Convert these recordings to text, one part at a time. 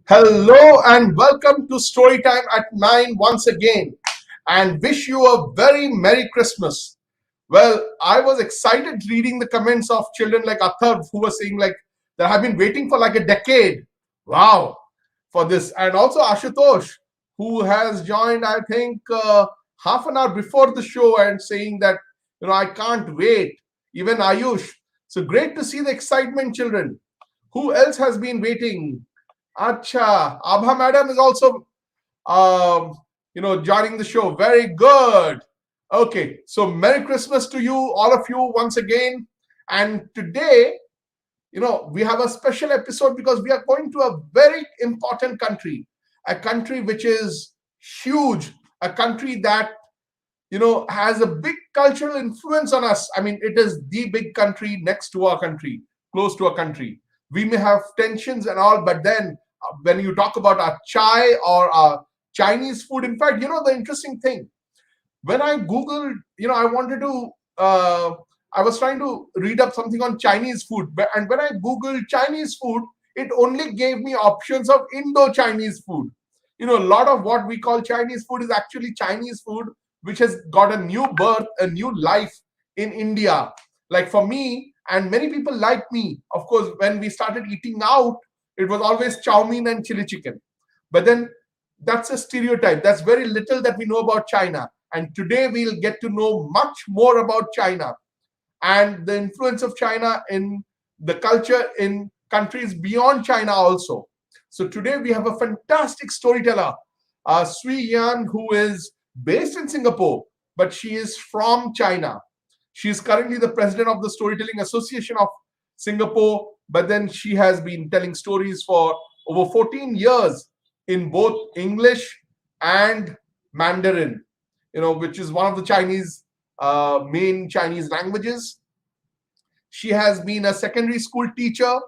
Hello and welcome to Storytime at 9 once again, and wish you a very Merry Christmas. Well, I was excited reading the comments of children like Athar who were saying like they have been waiting for like a decade. Wow, for this. And also Ashutosh, who has joined, I think, half an hour before the show and saying that, I can't wait. Even Ayush. So great to see the excitement, children. Who else has been waiting? Acha, Abha madam is also, joining the show. Very good. Okay, so Merry Christmas to you, all of you, once again. And today, we have a special episode because we are going to a very important country, a country which is huge, a country that, has a big cultural influence on us. I mean, it is the big country next to our country, close to our country. We may have tensions and all, but then when you talk about our chai or our Chinese food, in fact, the interesting thing, when I Googled, I was trying to read up something on Chinese food, and when I Googled Chinese food, it only gave me options of Indo-Chinese food. A lot of what we call Chinese food is actually Chinese food, which has got a new birth, a new life in India. Like for me, and many people like me, of course, when we started eating out, it was always chow mein and chili chicken. But then that's a stereotype. That's very little that we know about China. And today we'll get to know much more about China and the influence of China in the culture in countries beyond China also. So today we have a fantastic storyteller, Swee Yean, who is based in Singapore, but she is from China. She is currently the president of the Storytelling Association of Singapore, but then she has been telling stories for over 14 years in both English and Mandarin, which is one of the Chinese main Chinese languages. She has been a secondary school teacher,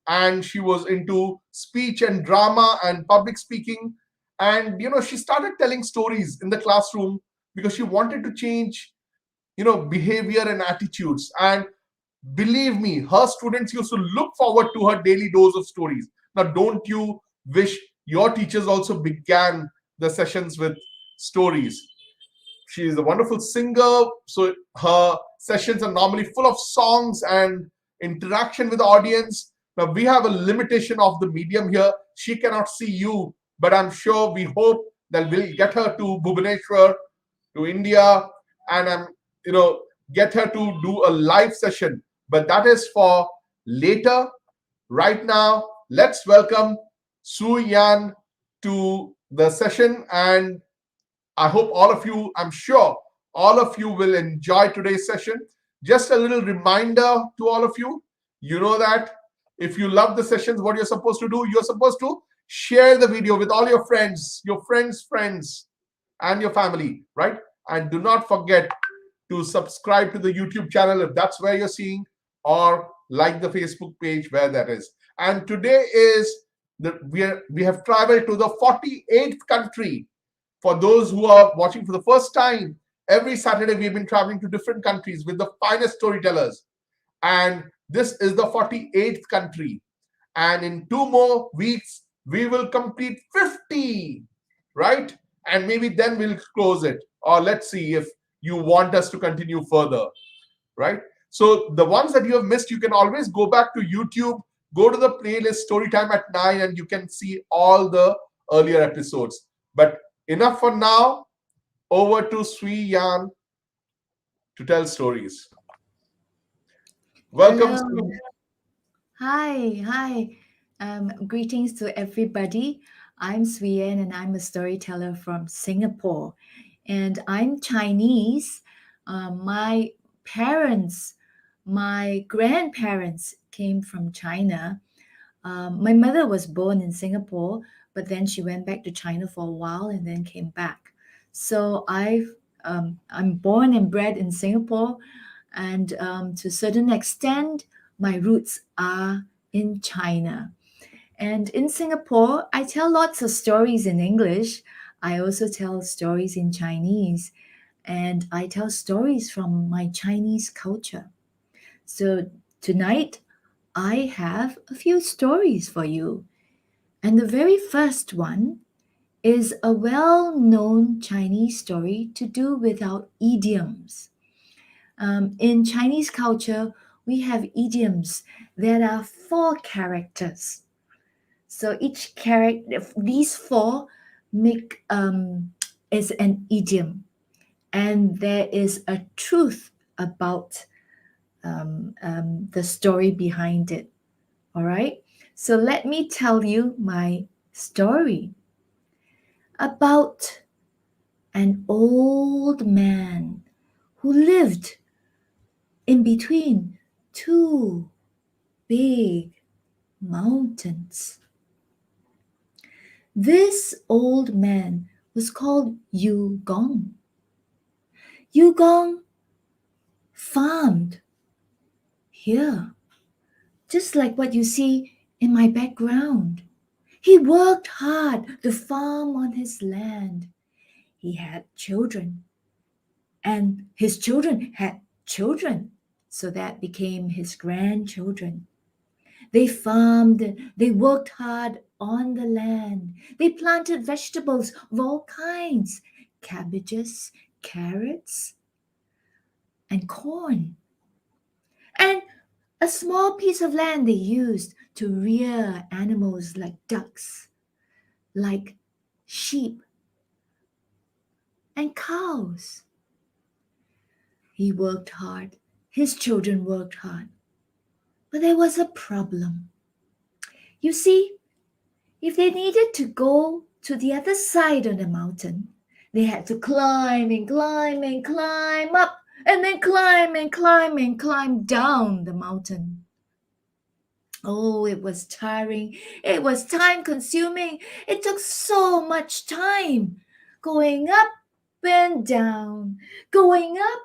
and she was into speech and drama and public speaking. And she started telling stories in the classroom because she wanted to change behavior and attitudes. And believe me, her students used to look forward to her daily dose of stories. Now, don't you wish your teachers also began the sessions with stories? She is a wonderful singer, so her sessions are normally full of songs and interaction with the audience. Now, we have a limitation of the medium here. She cannot see you, but I'm sure, we hope that we'll get her to Bhubaneswar, to India, and get her to do a live session. But that is for later. Right now, let's welcome Swee Yean to the session, and I hope all of you, I'm sure all of you will enjoy today's session. Just a little reminder to all of you, that if you love the sessions, what you're supposed to do, you're supposed to share the video with all your friends, friends, and your family, right? And do not forget to subscribe to the YouTube channel if that's where you're seeing, or like the Facebook page where that is. And today is we have traveled to the 48th country. For those who are watching for the first time, every Saturday we've been traveling to different countries with the finest storytellers. And this is the 48th country. And in 2 more weeks, we will complete 50, right? And maybe then we'll close it. Or let's see if you want us to continue further, right? So the ones that you have missed, you can always go back to YouTube, go to the playlist Storytime at 9, and you can see all the earlier episodes. But enough for now. Over to Swee Yean to tell stories. Welcome, Hello. Swee. Hi. Greetings to everybody. I'm Swee Yean and I'm a storyteller from Singapore. And I'm Chinese. My parents, my grandparents came from China. My mother was born in Singapore, but then she went back to China for a while and then came back. So I'm born and bred in Singapore, and to a certain extent, my roots are in China. And in Singapore, I tell lots of stories in English. I also tell stories in Chinese, and I tell stories from my Chinese culture. So tonight, I have a few stories for you. And the very first one is a well known Chinese story to do with our idioms. In Chinese culture, we have idioms that are four characters. So each character, these four make is an idiom, and there is a truth about the story behind it. All right. So let me tell you my story about an old man who lived in between two big mountains. This old man was called Yu Gong. Yu Gong farmed here, just like what you see in my background. He worked hard to farm on his land. He had children, and his children had children, so that became his grandchildren. They farmed, they worked hard on the land. They planted vegetables of all kinds, cabbages, carrots, and corn. And a small piece of land they used to rear animals like ducks, like sheep, and cows. He worked hard. His children worked hard. But there was a problem. You see, if they needed to go to the other side of the mountain, they had to climb and climb and climb up, and then climb and climb and climb down the mountain. Oh, it was tiring. It was time consuming. It took so much time going up and down, going up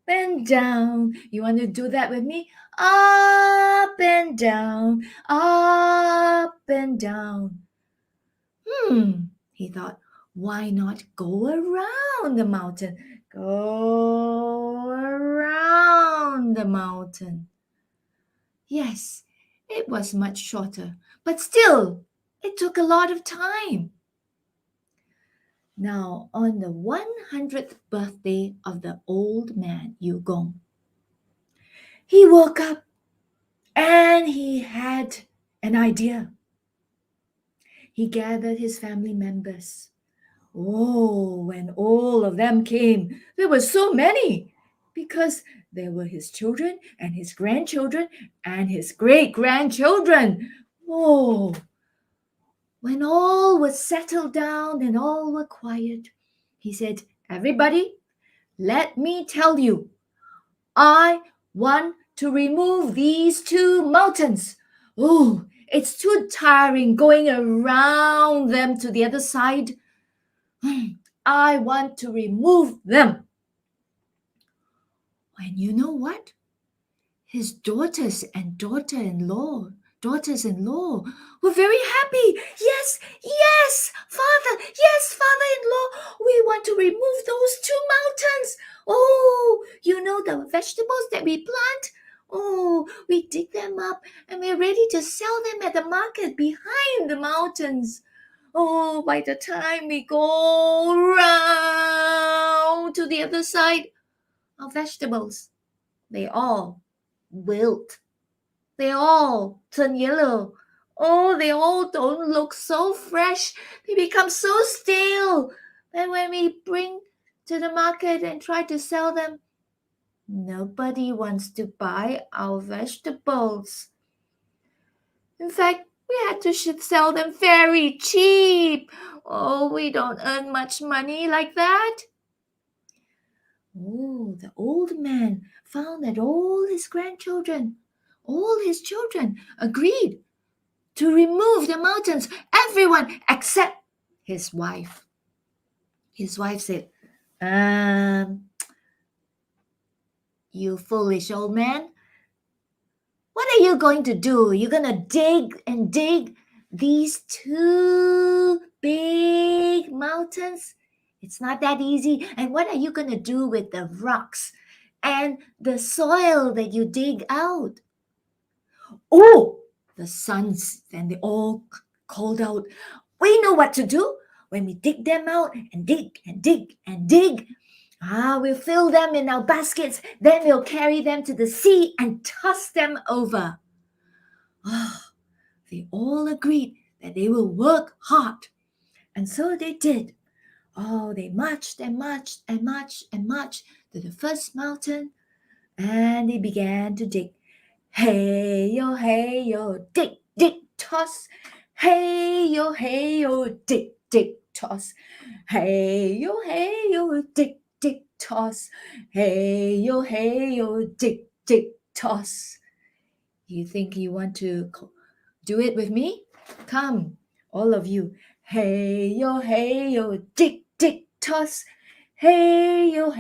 and down. You want to do that with me? Up and down, up and down. He thought, why not go around the mountain? Go around the mountain. Yes, it was much shorter, but still, it took a lot of time. Now, on the 100th birthday of the old man, Yu Gong, he woke up and he had an idea. He gathered his family members. Oh, when all of them came, there were so many because there were his children and his grandchildren and his great grandchildren. Oh, when all was settled down and all were quiet, he said, everybody, let me tell you, I want to remove these two mountains. Oh, it's too tiring going around them to the other side. I want to remove them. And you know what? His daughters-in-law were very happy. Yes, yes, father-in-law, we want to remove those two mountains. Oh, you know the vegetables that we plant? Oh, we dig them up and we're ready to sell them at the market behind the mountains. Oh, by the time we go round to the other side, our vegetables, they all wilt. They all turn yellow. Oh, they all don't look so fresh. They become so stale. And when we bring to the market and try to sell them, nobody wants to buy our vegetables. In fact, we had to sell them very cheap. Oh, we don't earn much money like that. Oh, the old man found that all his children agreed to remove the mountains, everyone except his wife. His wife said, you foolish old man, what are you going to do? You're going to dig and dig these two big mountains? It's not that easy. And what are you going to do with the rocks and the soil that you dig out? Oh, the sons, and they all called out, "We know what to do. When we dig them out and dig and dig and dig, we'll fill them in our baskets. Then we'll carry them to the sea and toss them over." Ah, they all agreed that they will work hard. And so they did. Oh, they marched and marched and marched and marched to the first mountain, and they began to dig. Hey yo, dig, dig, toss. Hey yo, dig, dig, toss. Hey yo, dig, dig, toss. Hey yo, dig, dig, toss. You think you want to do it with me? Come, all of you. Hey yo, dig, dig, toss. Hey yo,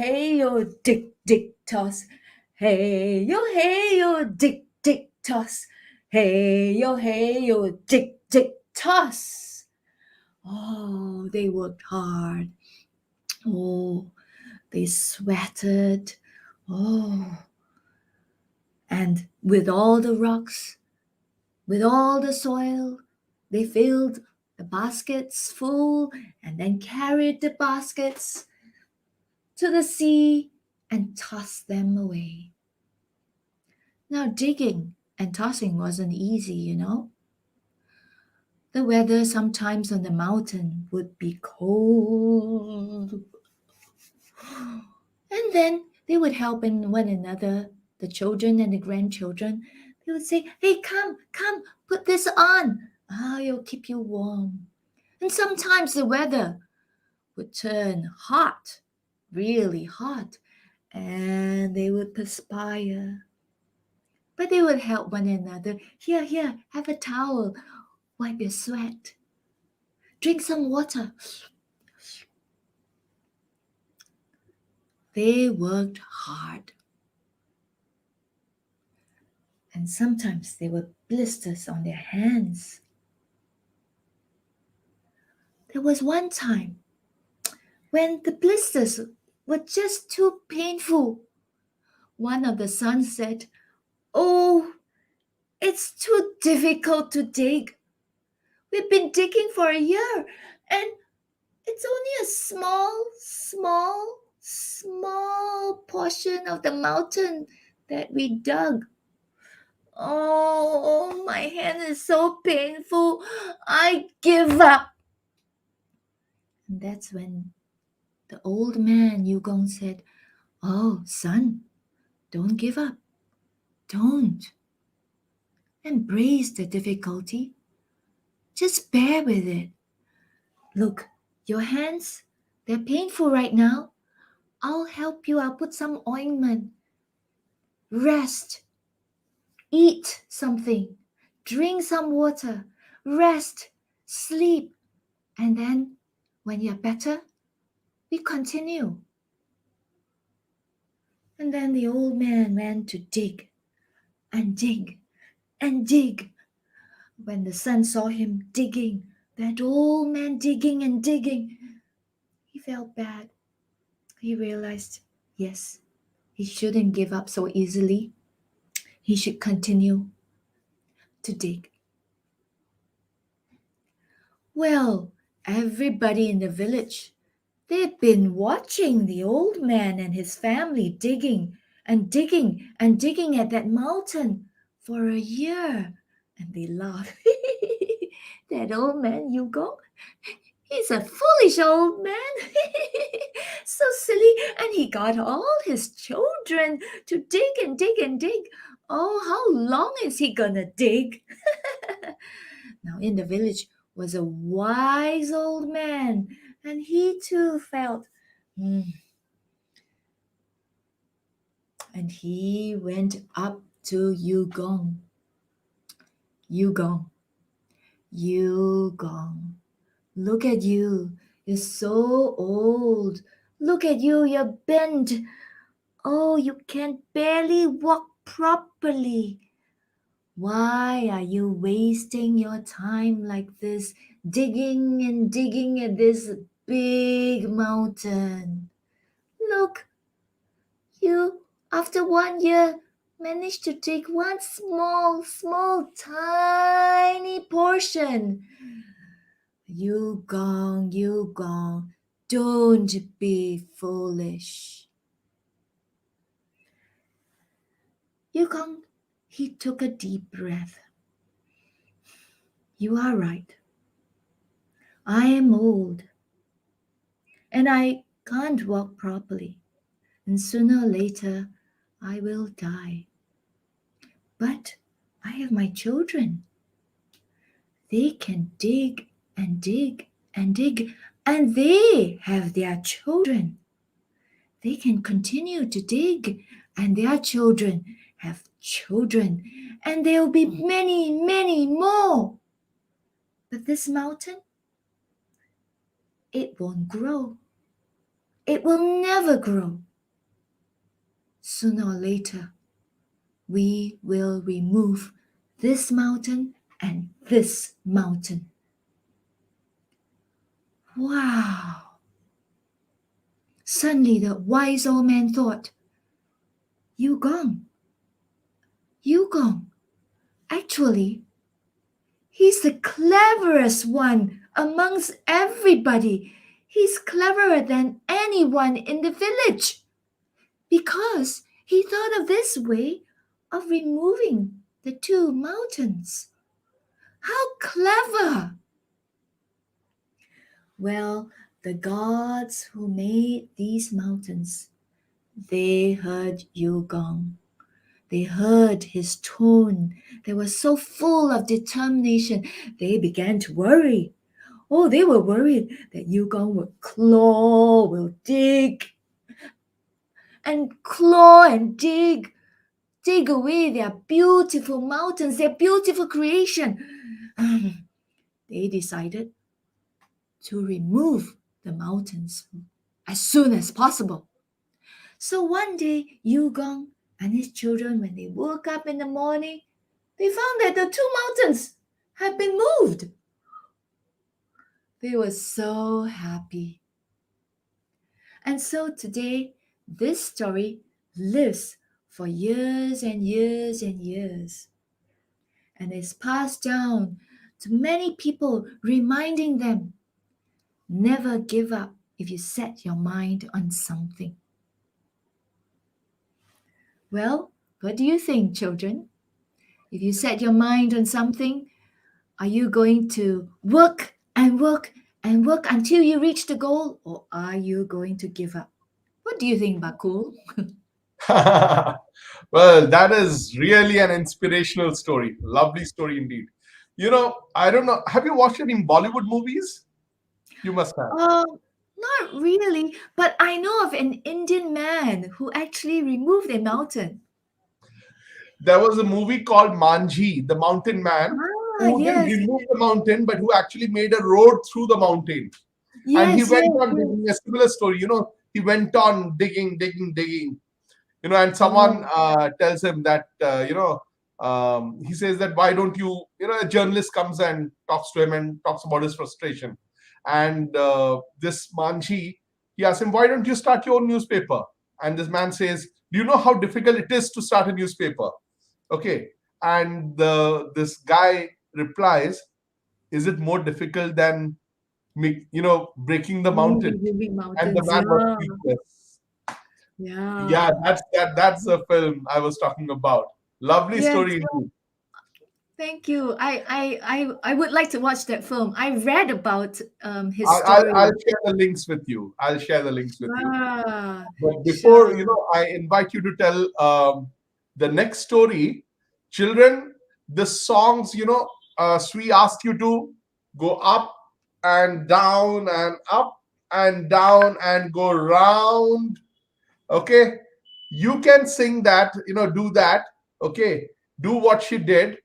dig, dig, toss. Hey yo, dig, dig, toss. Hey yo, dig, dig, toss. Oh, they worked hard. Oh, they sweated. Oh, and with all the rocks, with all the soil, they filled the baskets full and then carried the baskets to the sea and tossed them away. Now, digging and tossing wasn't easy, you know. The weather sometimes on the mountain would be cold. And then they would help in one another, the children and the grandchildren. They would say, "Hey, come, put this on. It'll keep you warm." And sometimes the weather would turn hot, really hot, and they would perspire. But they would help one another. Here, have a towel. Wipe your sweat. Drink some water. They worked hard. And sometimes there were blisters on their hands. There was one time when the blisters were just too painful. One of the sons said, "Oh, it's too difficult to dig. We've been digging for a year, and it's only a small portion of the mountain that we dug. Oh, my hand is so painful. I give up." And that's when the old man Yugong said, "Oh, son, don't give up. Don't. Embrace the difficulty. Just bear with it. Look, your hands, they're painful right now. I'll help you. I'll put some ointment. Rest. Eat something. Drink some water. Rest. Sleep. And then, when you're better, we continue." And then the old man went to dig and dig and dig. When the son saw him digging, that old man digging and digging, he felt bad. He realized, yes, he shouldn't give up so easily. He should continue to dig. Well, everybody in the village, they'd been watching the old man and his family digging and digging and digging at that mountain for a year. And they laughed. That old man, Hugo, he's a foolish old man. So silly. And he got all his children to dig and dig and dig. Oh, how long is he gonna dig? Now, in the village was a wise old man, and he too felt, "Hmm." And he went up to Yugong. Yugong, Yugong, look at you. You're so old. Look at you, you're bent. Oh, you can barely walk properly. Why are you wasting your time like this, digging and digging at this big mountain? Look, you, after 1 year, managed to dig one small, tiny portion. You gong, don't be foolish. Yukong, he took a deep breath. You are right. I am old and I can't walk properly, and sooner or later I will die. But I have my children. They can dig and dig and dig, and they have their children. They can continue to dig, and their children have children, and there will be many, many more. But this mountain, it won't grow. It will never grow. Sooner or later, we will remove this mountain and this mountain. Wow! Suddenly the wise old man thought, You gone. You gone. Actually, he's the cleverest one amongst everybody. He's cleverer than anyone in the village because he thought of this way of removing the two mountains. How clever! Well, the gods who made these mountains, they heard Yugong. They heard his tone. They were so full of determination. They began to worry. Oh, they were worried that Yugong will dig and claw and dig away their beautiful mountains, their beautiful creation. They decided to remove the mountains as soon as possible. So one day, Yugong and his children, when they woke up in the morning, they found that the two mountains had been moved. They were so happy. And so today, this story lives for years and years and years. And is passed down to many people, reminding them, never give up if you set your mind on something. Well, what do you think, children? If you set your mind on something, are you going to work and work and work until you reach the goal, or are you going to give up? What do you think, Bakul? Well, that is really an inspirational story. Lovely story indeed. I don't know. Have you watched any Bollywood movies? You must have. Not really, but I know of an Indian man who actually removed a mountain. There was a movie called Manji, the Mountain Man, Ah, who didn't yes, remove the mountain, but who actually made a road through the mountain. And he yes, went yes, on yes. digging a similar story. He went on digging, digging, digging. And someone Oh, tells him that, he says that, why don't you, a journalist comes and talks to him and talks about his frustration. And this Manji, he asks him, why don't you start your own newspaper? And this man says, do you know how difficult it is to start a newspaper? Okay. And this guy replies, is it more difficult than breaking the mountain? removing And the mountains. man was Yeah, speechless. Yeah, yeah. that's the film I was talking about. Lovely Yes, story indeed. thank you. I would like to watch that film. I read about his I'll story. share the links with you. I'll share the links with you. Ah, But before, sure. I invite you to tell the next story. Children, the songs, Swee asked you to go up and down and up and down and go round. Okay. You can sing that, do that. Okay. Do what she did.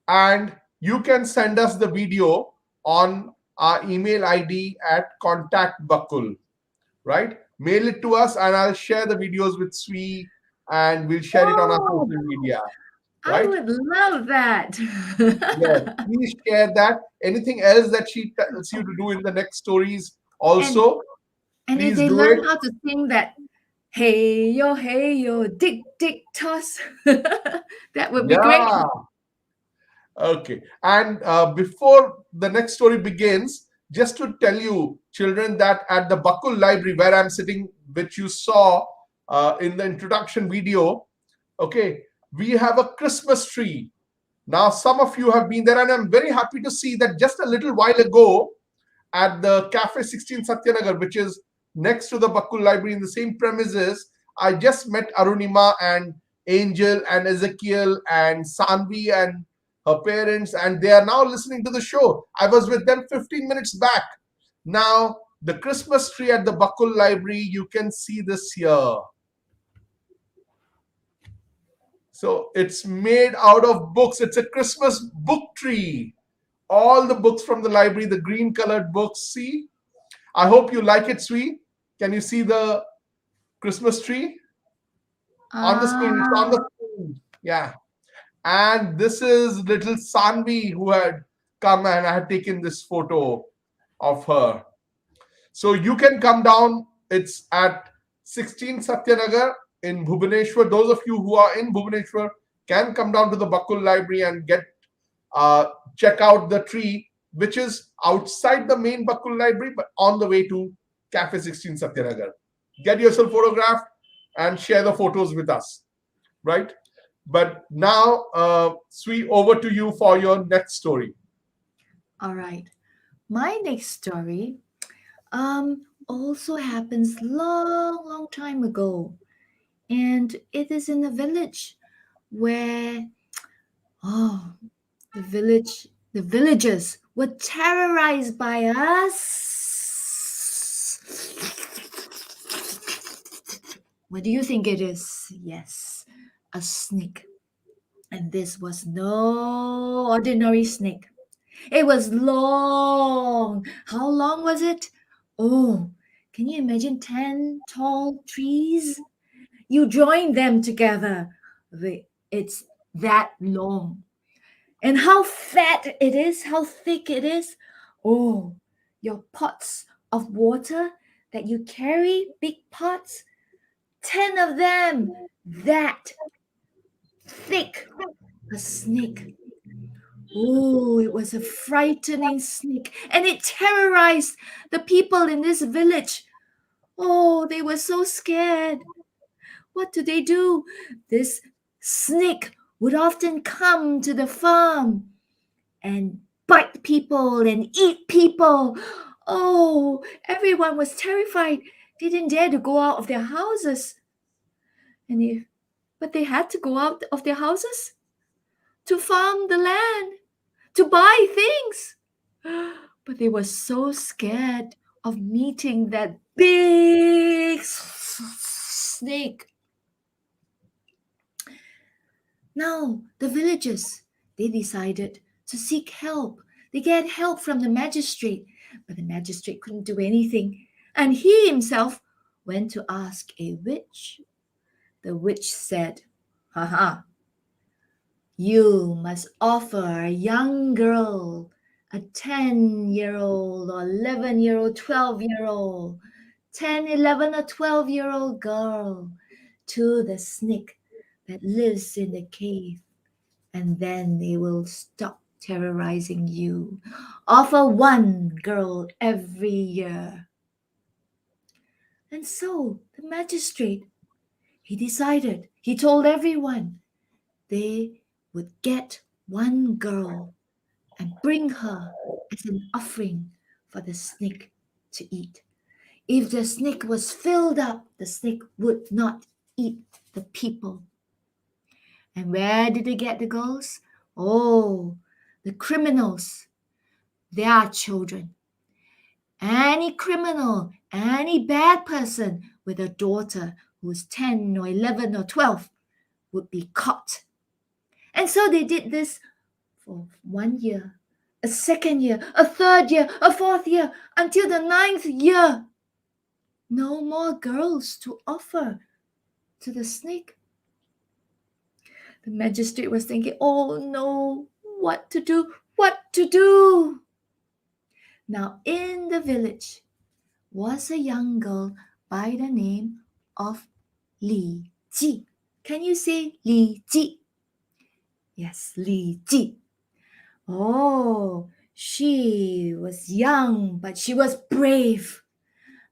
And you can send us the video on our email ID at contact bakul, right? Mail it to us and I'll share the videos with Swee and we'll share it on our Oh, social media, I right? would love that. Yes, please share that. Anything else that she tells you to do in the next stories and also, and if please they do learn it. how to sing that hey yo, dig dig toss, that would be great. Yeah. Okay. And before the next story begins, Just to tell you, children, that at the Bakul Library where I'm sitting, which you saw in the introduction video, okay, we have a Christmas tree. Now, some of you have been there, and I'm very happy to see that just a little while ago at the Cafe 16 Satyanagar, which is next to the Bakul Library in the same premises, I just met Arunima and Angel and Ezekiel and Sanvi and her parents, and they are now listening to the show. I was with them 15 minutes back. Now, the Christmas tree at the Bakul Library, you can see this here. So it's made out of books. It's a Christmas book tree. All the books from the library, the green colored books. See? I hope you like it, Swee. Can you see the Christmas tree on the screen? It's on the Ah, screen. Yeah. And this is little Sanvi who had come, and I had taken this photo of her. So you can come down. It's at 16 Satyanagar in Bhubaneswar. Those of you who are in Bhubaneswar can come down to the Bakul Library and uh, check out the tree, which is outside the main Bakul Library, but on the way to Cafe 16 Satyanagar. Get yourself photographed and share the photos with us, right? But now, Swee, over to you for your next story. all right. My next story also happens long time ago, and it is in a village where oh the villagers were terrorized by us. What do you think it is? Yes, a snake. And this was no ordinary snake. It was long. How long was it? Oh, can you imagine 10 tall trees? You join them together. It's that long. And how fat it is, how thick it is. Oh, your pots of water that you carry, big pots, 10 of them, that thick, a snake. Oh, it was a frightening snake, and it terrorized the people in this village. Oh, they were so scared. What do they do? This snake would often come to the farm and bite people and eat people. Oh, everyone was terrified. They didn't dare to go out of their houses. And but they had to go out of their houses to farm the land, to buy things. But they were so scared of meeting that big snake. Now, the villagers, they decided to seek help. They get help from the magistrate, but the magistrate couldn't do anything. And he himself went to ask a witch. The witch said, "Haha, you must offer a young girl, a 10-year-old or 11-year-old, 12-year-old, 10, 11, or 12-year-old girl to the snake that lives in the cave, and then they will stop terrorizing you. Offer one girl every year." And so the magistrate, he decided, he told everyone they would get one girl and bring her as an offering for the snake to eat. If the snake was filled up, the snake would not eat the people. And where did they get the girls? Oh, the criminals, their children. Any criminal, any bad person with a daughter who is 10 or 11 or 12 would be caught. And so they did this for 1 year, a second year, a third year, a fourth year, until the ninth year. No more girls to offer to the snake. The magistrate was thinking, oh no, what to do? What to do? Now, in the village was a young girl by the name of Li Ji. Can you say Li Ji? Yes, Li Ji. Oh, She was young, but she was brave.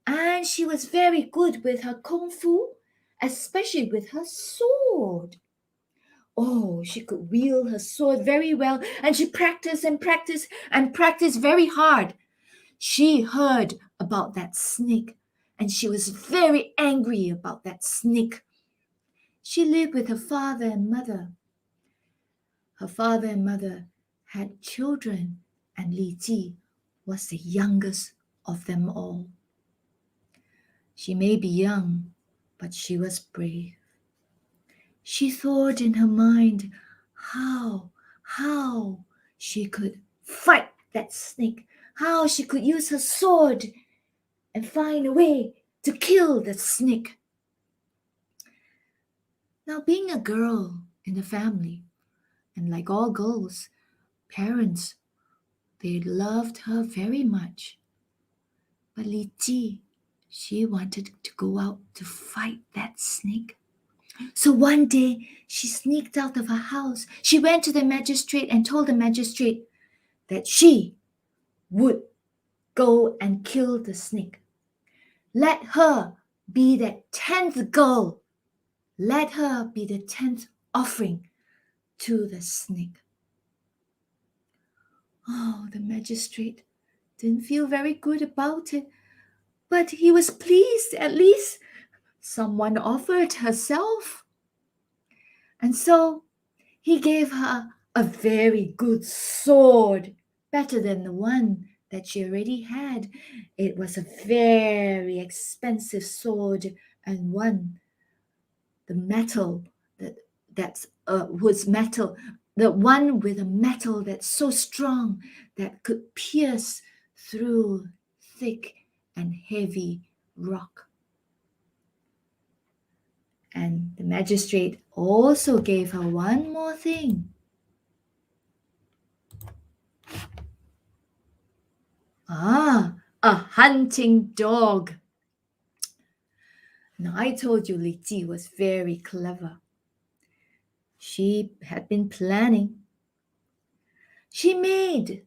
And she was very good with her kung fu, especially with her sword. Oh, she could wield her sword very well, and she practiced and practiced and practiced very hard. She heard about that snake, and she was very angry about that snake. She lived with her father and mother. Her father and mother had children, and Li Ji was the youngest of them all. She may be young, but she was brave. She thought in her mind how she could fight that snake, how she could use her sword and find a way to kill the snake. Now, being a girl in the family, and like all girls, parents, they loved her very much. But Li Ji, she wanted to go out to fight that snake. So one day, she sneaked out of her house. She went to the magistrate and told the magistrate that she would go and kill the snake. Let her be that 10th girl. Let her be the 10th offering to the snake. Oh, the magistrate didn't feel very good about it, but he was pleased at least someone offered herself. And so he gave her a very good sword, better than the one that she already had. It was a very expensive sword, and one, the metal was metal, the one with a metal that's so strong that could pierce through thick and heavy rock. And the magistrate also gave her one more thing. A hunting dog. Now, I told you Li Ji was very clever. She had been planning. She made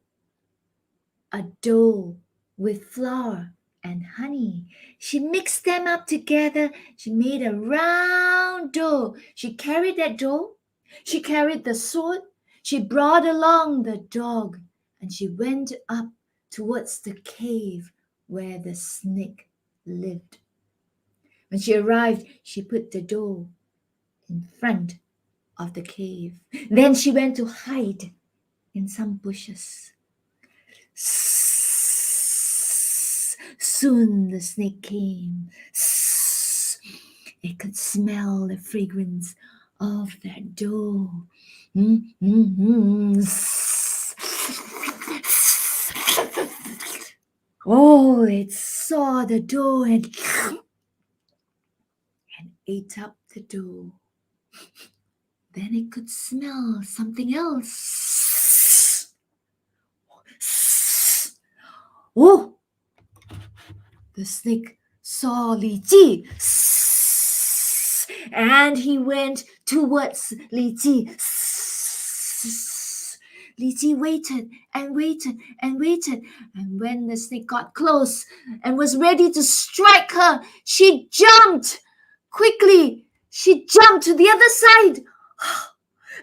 a dough with flour and honey. She mixed them up together. She made a round dough. She carried that dough. She carried the sword. She brought along the dog, and she went up towards the cave where the snake lived. When she arrived, she put the dough in front of the cave. Then she went to hide in some bushes. Soon the snake came. It could smell the fragrance of that dough. Oh, it saw the dough and ate up the dough. Then it could smell something else. Oh, the snake saw Li Ji, and he went towards Li Ji. Li Ji waited and waited and waited, and when the snake got close and was ready to strike her, she jumped quickly. She jumped to the other side.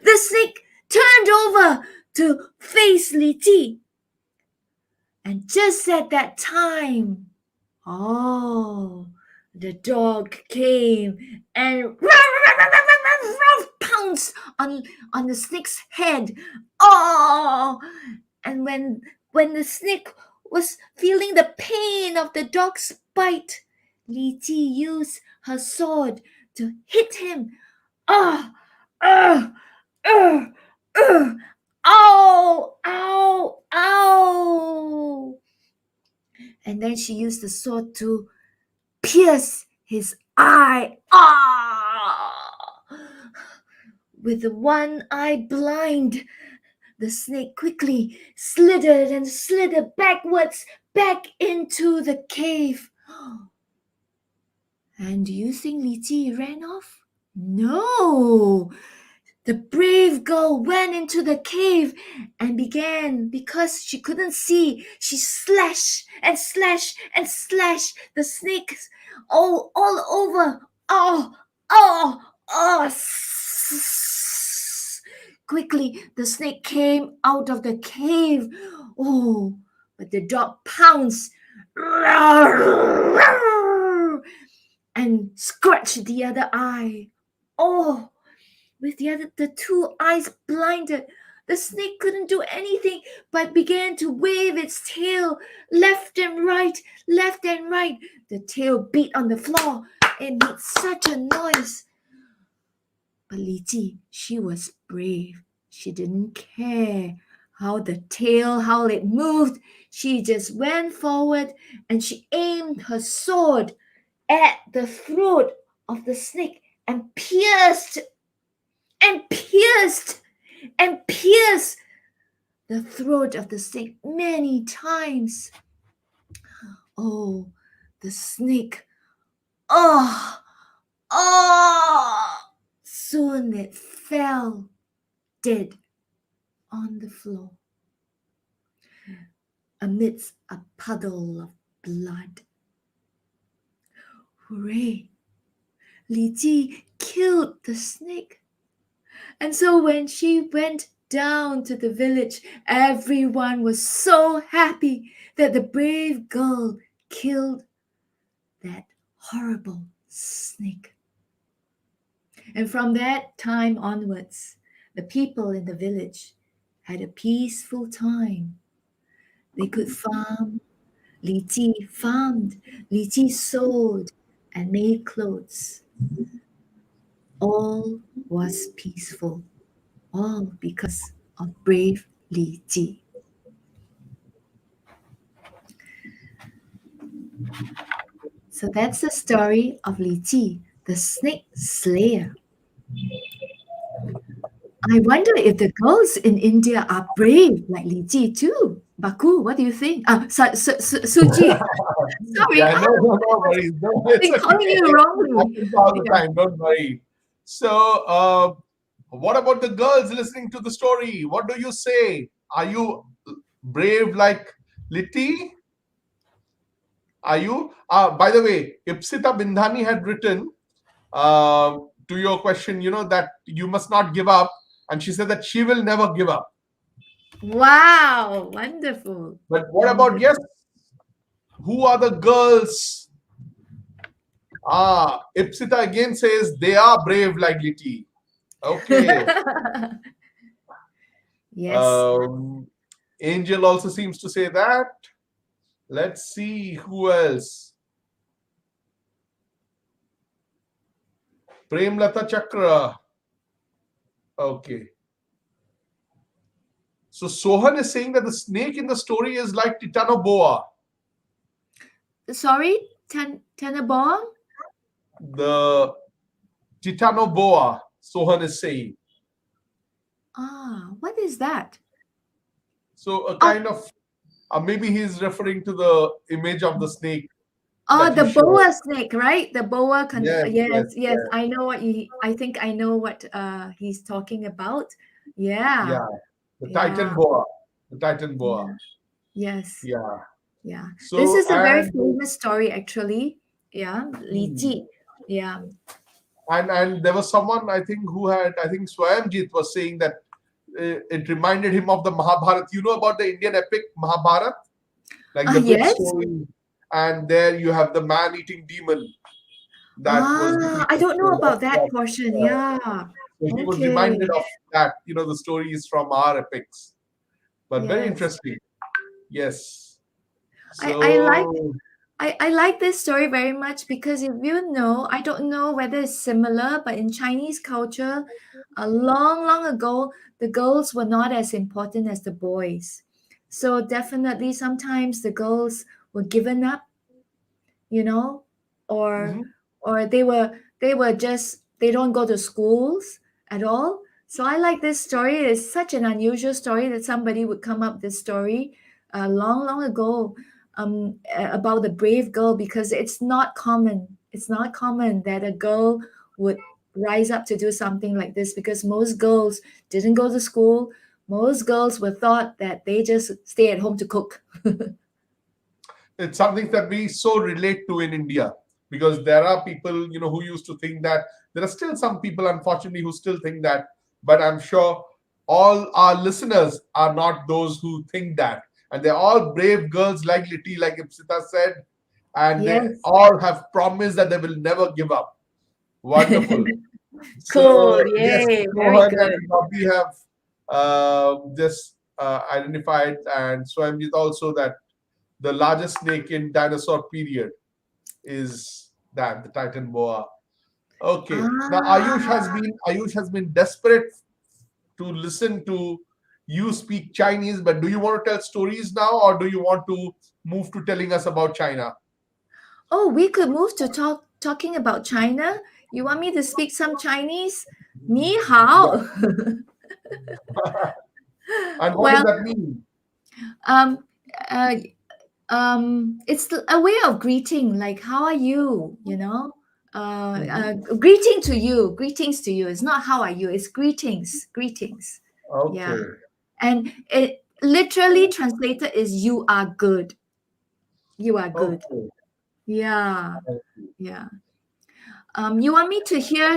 The snake turned over to face Li Ji. And just at that time, the dog came and pounced on the snake's head. And when the snake was feeling the pain of the dog's bite, Li Ji used her sword to hit him. Ow, ow. And then she used the sword to pierce his eye. With the one eye blind, the snake quickly slithered backwards back into the cave. And do you think Li Ji ran off? No. The brave girl went into the cave and began, because she couldn't see, she slashed and slashed and slashed the snakes all over. Oh, oh, oh. Quickly, the snake came out of the cave. Oh, but the dog pounced and scratched the other eye. Oh, with the two eyes blinded, the snake couldn't do anything but began to wave its tail left and right, left and right. The tail beat on the floor. It made such a noise. But Li Ji, she was brave. She didn't care how it moved. She just went forward and she aimed her sword at the throat of the snake and pierced and pierced and pierced the throat of the snake many times. Oh, the snake. Oh, oh. Soon it fell dead on the floor amidst a puddle of blood. Hooray! Li Ji killed the snake. And so when she went down to the village, everyone was so happy that the brave girl killed that horrible snake. And from that time onwards, the people in the village had a peaceful time. They could farm. Li Ji farmed. Li Ji sewed and made clothes. All was peaceful. All because of brave Li Ji. So that's the story of Li Ji, the snake slayer. I wonder if the girls in India are brave like Li Ji too. Baku, what do you think? Suji, sorry, Yeah, no, no, no worries. No, I've it's been calling okay. you It wrongly. happens all the Yeah. time. Don't worry. So, what about the girls listening to the story? What do you say? Are you brave like Liti? Are you? By the way, Ipsita Bindhani had written to your question, that you must not give up. And she said that she will never give up. Wow, wonderful. But what about, Wonderful. yes, who are the girls? Ipsita again says they are brave like Liti. Okay. Yes. Um, Angel also seems to say that. Let's see who else. Premlata Chakra. Okay. So Sohan is saying that the snake in the story is like Titanoboa. Sorry, Tenenbaum? The Titanoboa, Sohan is saying. What is that? So a Oh, kind of, maybe he's referring to the image of the snake oh, that you the showed. boa snake, right? The boa. Yes, yes, Yes, yes. yes. I know what you. I think I know what he's talking about. Yeah, Yeah. The Titan yeah, boa. The Titan boa. yeah. Yes, Yeah. yeah. This So, is a very famous story, actually. Yeah, Li hmm, Ji. Yeah. and there was someone, I think, who had, I think Swayamjit was saying that it reminded him of the Mahabharata. You know about the Indian epic Mahabharata, like the big Yes. story, and there you have the man-eating demon that was I defeated. don't know So about that portion. Yeah. he was Okay. reminded of that. The stories from our epics, but very Yes. interesting. Yes. I like So. I like this story very much because if you know, I don't know whether it's similar, but in Chinese culture, a long ago, the girls were not as important as the boys. So definitely sometimes the girls were given up, you know, or Mhm. or they were just they don't go to schools at all. So I like this story. It's such an unusual story that somebody would come up this story long ago about the brave girl, because it's not common. It's not common that a girl would rise up to do something like this, because most girls didn't go to school. Most girls were thought that they just stay at home to cook. It's something that we so relate to in India, because there are people, who used to think that. There are still some people, unfortunately, who still think that. But I'm sure all our listeners are not those who think that. And they're all brave girls like Liti, like Ipsita said. And they Yes. all have promised that they will never give up. Wonderful. Cool. So, yes, Yay. Very Mohan good. and Bobby have just identified, and Swamjit also, that the largest snake in dinosaur period is that the Titan boa. Okay. Now Ah. Ayush has been desperate to listen to you speak Chinese, but do you want to tell stories now, or do you want to move to telling us about China? Oh, we could move to talking about China. You want me to speak some Chinese? Ni Yeah. hao. And what does Well, that mean? um, uh, it's a way of greeting, like how are you? Mhm. Greeting to you, greetings to you. It's not how are you. It's greetings, greetings. Yeah, Okay. and it literally translated is you are good. You are good. Okay. Yeah, yeah. You want me to hear?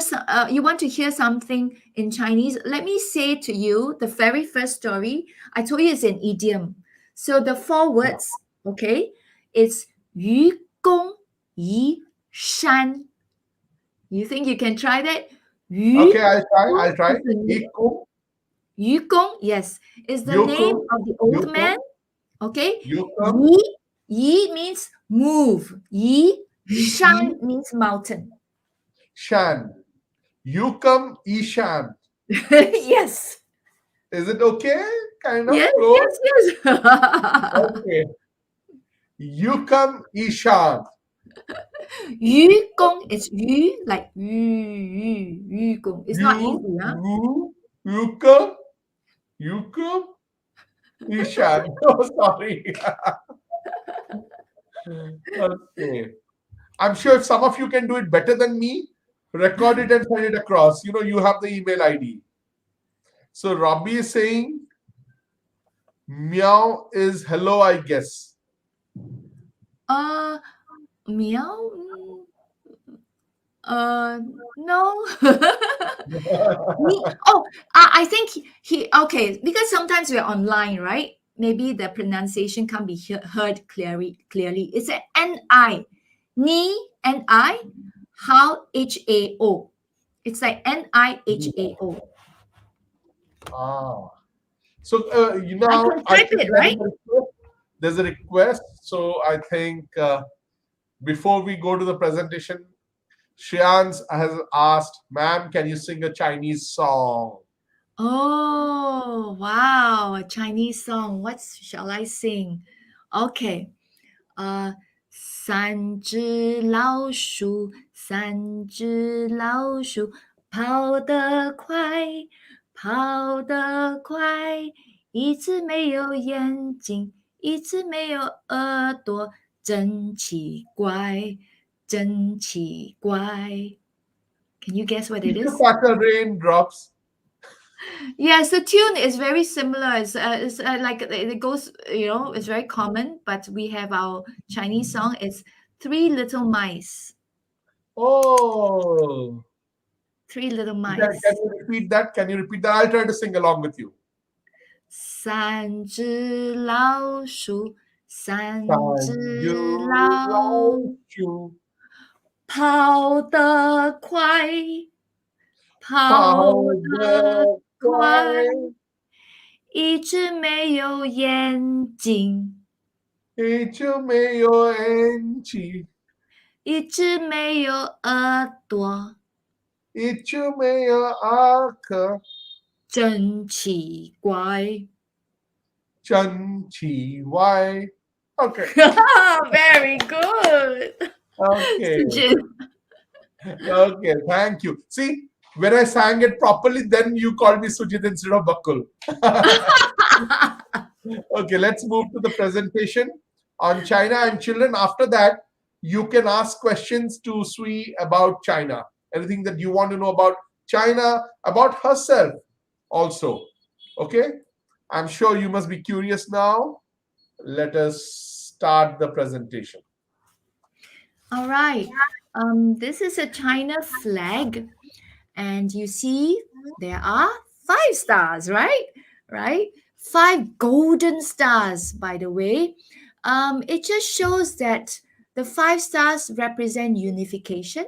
You want to hear something in Chinese? Let me say to you the very first story. I told you it's an idiom. So the four Yeah. words, okay, it's 愚公移山. You think you can try that? Okay, 愚 I'll try. I'll try. is the name. Iko, 愚公, yes, is the Yuko, name of the old Yuko, man. Okay, Yukam, yi yi means move. Yi Yi, shan means mountain. Shan. Yukam, Ishan. Yes. Is it okay? Kind of Yes, close. yes, yes. Okay. Yukam, Ishan. 愚公 is 愚 like 愚公. It's not You, easy, huh? Ru, Yukam, Yukam, Ishan. Oh, sorry. Okay. I'm sure if some of you can do it better than me, record it and send it across. You have the email ID. So Robbie is saying meow is hello, I guess. Uh, meow. No. Oh, I think okay, because sometimes we're online, right? Maybe the pronunciation can't be heard clearly. It's an N-I. Ni, N-I. How, H-A-O. It's like N-I-H-A-O. Ah. So I now can I type think it, right? there's a request. So I think before we go to the presentation, Shreyan's has asked, "Ma'am, can you sing a Chinese song?" Oh, wow. A Chinese song. What shall I sing? Okay. 三只老鼠，三只老鼠，跑得快，跑得快，一只没有眼睛，一只没有耳朵，真奇怪，真奇怪。Can you guess what it Teacher is? Packer raindrops. Yes, the tune is very similar. It's like it goes, it's very common, but we have our Chinese song. It's Three Little Mice. Oh, Three Little can Mice. you repeat that? Can you repeat that? I'll try to sing along with you. 三只老鼠，三只老，跑得快，跑得快，一只没有眼睛，一只没有耳朵，跑得快，跑得快，一只没有眼睛，一只没有耳朵，真奇怪。真奇怪。Okay, Very good. okay, Sujin. okay. Thank you. See, when I sang it properly, then you called me Sujit instead of Bakul. Okay, let's move to the presentation on China and children. After that, you can ask questions to Swee about China. anything that you want to know about China, about herself also. Okay, I'm sure you must be curious now. Let us start the presentation. All right. This is a China flag, and you see there are five stars, right? Right? Five golden stars, by the way. It just shows that the five stars represent unification,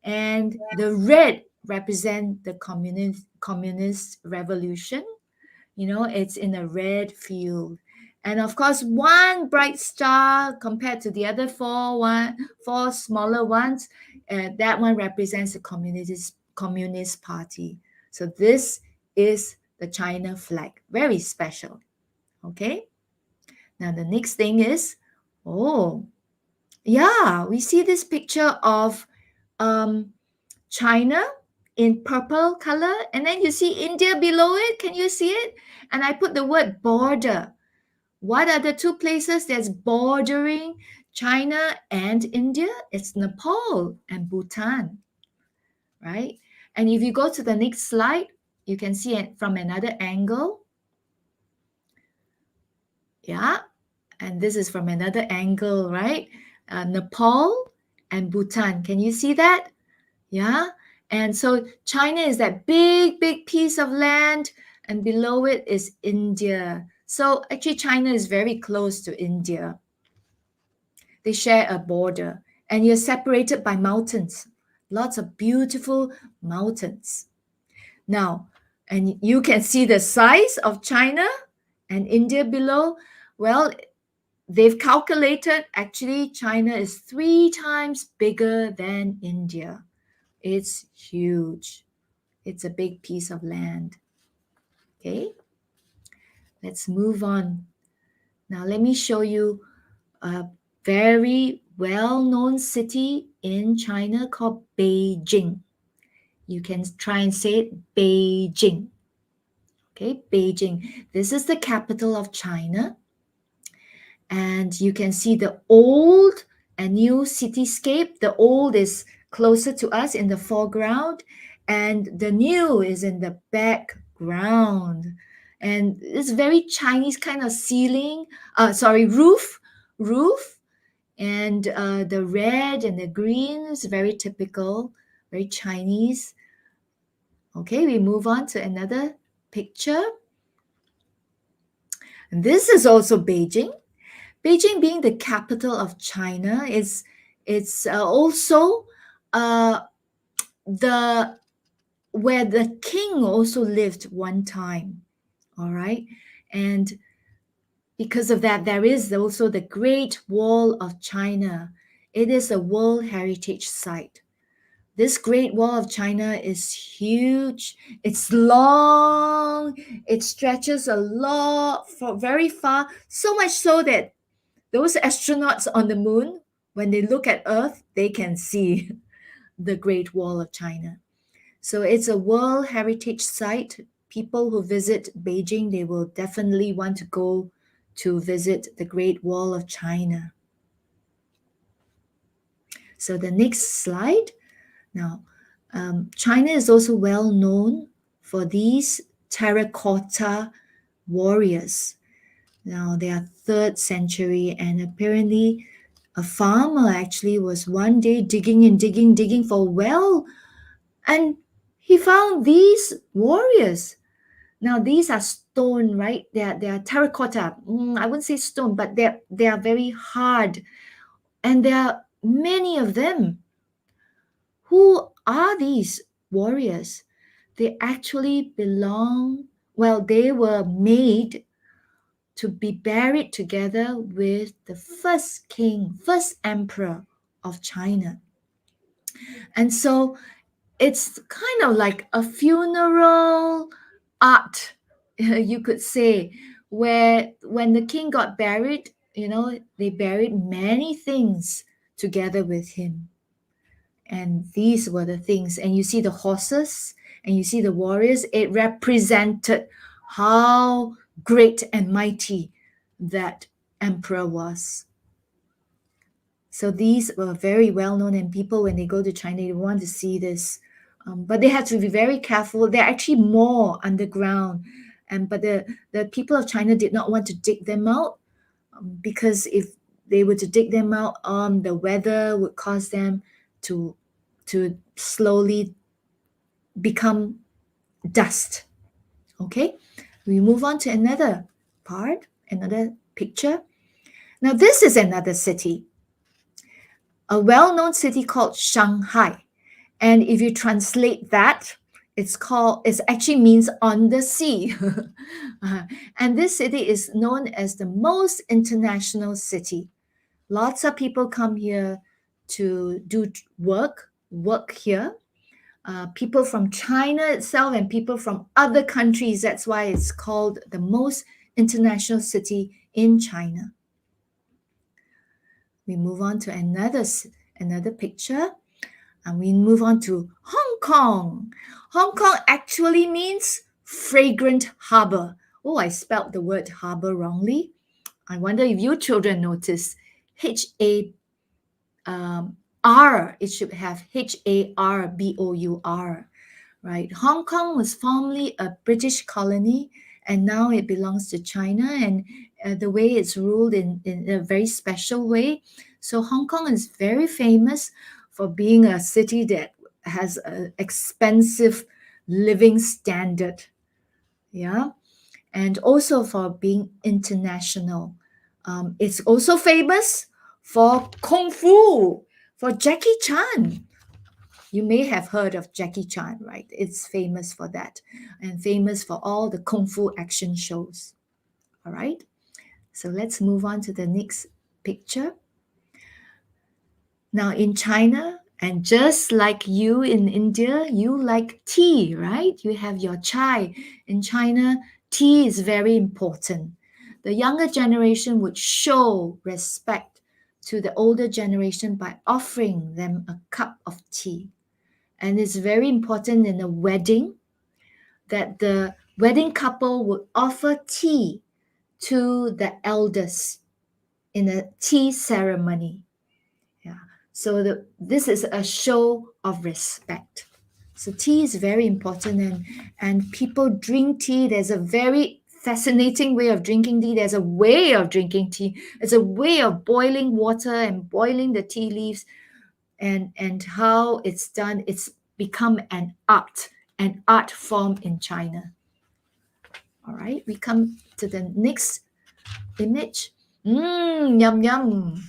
and the red represent the communist revolution. It's in a red field. And of course, one bright star compared to the other four smaller ones, that one represents the communist party. So this is the China flag, very special. Okay. Now the next thing is, oh yeah, we see this picture of um, China in purple color, and then you see India below it. Can you see it? And I put the word border. What are the two places that's bordering China and India? It's Nepal and Bhutan, right? And if you go to the next slide, you can see it from another angle. Yeah, and this is from another angle, right? Nepal and Bhutan. Can you see that? Yeah. And so China is that big, big piece of land, and below it is India. So actually, China is very close to India. They share a border, and you're separated by mountains, lots of beautiful mountains. Now, and you can see the size of China and India below. Well, they've calculated actually China is 3 times bigger than India. It's huge. It's a big piece of land. Okay, let's move on. Now, let me show you a very well known city in China called Beijing. You can try and say it, Beijing. Okay, Beijing. This is the capital of China. And you can see the old and new cityscape. The old is closer to us in the foreground, and the new is in the background. And it's very Chinese kind of ceiling, roof, and the red and the green is very typical, very Chinese. Okay, we move on to another picture. And this is also Beijing. Beijing being the capital of China is it's also uh, the where the king also lived one time. All right, and because of that, there is also the Great Wall of China. It is a World Heritage Site. This Great Wall of China is huge. It's long. It stretches a lot for very far, so much so that those astronauts on the moon, when they look at Earth, they can see the Great Wall of China. So it's a World Heritage Site. People who visit Beijing, they will definitely want to go to visit the Great Wall of China. So the next slide. Now, China is also well known for these terracotta warriors. Now, they are 3rd century, and apparently a farmer actually was one day digging and digging for a well, and he found these warriors. Now, these are stone, right? They are terracotta. I wouldn't say stone, but they are very hard, and there are many of them. Who are these warriors? They actually they were made to be buried together with the first king, first emperor of China. And so it's kind of like a funeral art, you could say, where when the king got buried, they buried many things together with him. And these were the things. And you see the horses and you see the warriors. It represented how great and mighty that emperor was. So these were very well known, and people, when they go to China, they want to see this. But they have to be very careful. There are actually more underground, but the people of China did not want to dig them out, because if they were to dig them out, the weather would cause them to slowly become dust. Okay, we move on to another part, another picture. Now this is another city, a well-known city called Shanghai. And if you translate that, it actually means on the sea. And this city is known as the most international city. Lots of people come here to do work here. People from China itself and people from other countries. That's why it's called the most international city in China. We move on to another picture, and we move on to Hong Kong. Hong Kong actually means fragrant harbor. Oh, I spelled the word harbor wrongly. I wonder if you children notice H-A-R. It should have H-A-R-B-O-U-R, right? Hong Kong was formerly a British colony, and now it belongs to China, and the way it's ruled in a very special way. So Hong Kong is very famous for being a city that has an expensive living standard, yeah, and also for being international. It's also famous for kung fu, for Jackie Chan. You may have heard of Jackie Chan, right? It's famous for that, and famous for all the kung fu action shows. All right, so let's move on to the next picture. Now, in China, and just like you in India, you like tea, right? You have your chai. In China, tea is very important. The younger generation would show respect to the older generation by offering them a cup of tea. And it's very important in a wedding that the wedding couple would offer tea to the elders in a tea ceremony. Yeah. So this is a show of respect. So tea is very important, and people drink tea. There's a very fascinating way of drinking tea. There's a way of drinking tea. It's a way of boiling water and boiling the tea leaves, and how it's done. It's become an art form in China. All right, we come to the next image. Yum yum.